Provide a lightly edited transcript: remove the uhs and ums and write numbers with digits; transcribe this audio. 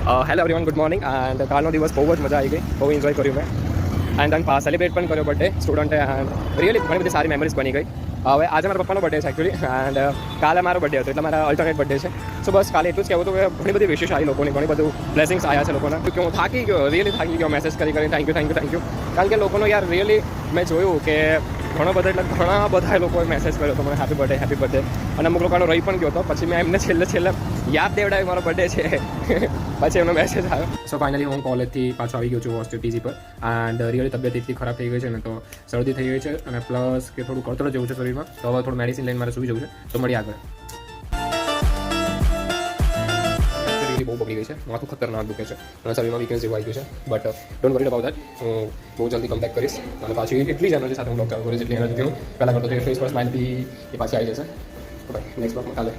Hello everyone, good morning. And કાલનો દિવસ બહુ જ મજા આવી ગઈ, બહુ એન્જોય કર્યું મેં. એન્ડ તમે સેલિબ્રેટ પણ કર્યો બર્થડે સ્ટુડન્ટે. એન્ડ રિયલી ઘણી બધી સારી મેમરીઝ બની ગઈ. હવે આજે મારા પપ્પાનો બર્થડે છે એકચ્યુઅલી, એન્ડ કાલે મારો બર્થડે હતો, એટલે મારા અલ્ટરનેટ બર્થડે છે. સો બસ કાલે એટલું જ કહેવું હતું કે ઘણી બધી વિશેષ આવી લોકોની, ઘણી બધું બ્લેસિંગ્સ આવ્યા છે લોકોને. કે હું થાકી ગયો, રિયલી થાકી ગયો મેસેજ કરી થેન્ક યુ. કારણ કે લોકોનો યાર રિયલી મેં જોયું કે ઘણા બધા લોકોએ મેસેજ કર્યો હતો મને હેપી બર્થડે. અને અમુક લોકોનો રહી પણ ગયો હતો. પછી મેં એમને છેલ્લે યાદ દેવડાવી મારો બર્થડે છે. પછી એમનો મેસેજ આવ્યો. સો ફાઇનલી હું કોલેજથી પાછો આવી ગયો છું હોસ્ટેલ પીજી પર. એન્ડ રિયલી તબિયત એટલી ખરાબ થઈ ગઈ છે ને, તો શરદી થઈ ગઈ છે અને પ્લસ કે થોડું કળતર જેવું છે શરીરમાં. તો હવે થોડું મેડિસિન લઈને મારે સુઈ જવું છે. તો મળી આગળ. બહુ બગડી ગઈ છે, માથું ખતરનાક દુખે છે અને શરીરમાં વીકનેસ જેવું આવી ગયું છે. But don't worry about that. હું બહુ જલ્દી કમબેક કરીશ અને પાછી એટલી જ એનર્જી સાથે હું બ્લોગ ચાલુ કરીશ, જેટલી એનર્જી હું પહેલાં કરતો હતો. ફેસ પર સ્માઇલથી એ પાછી આવી જશે. બાય, નેક્સ્ટ બ્લોગમાં કાલે.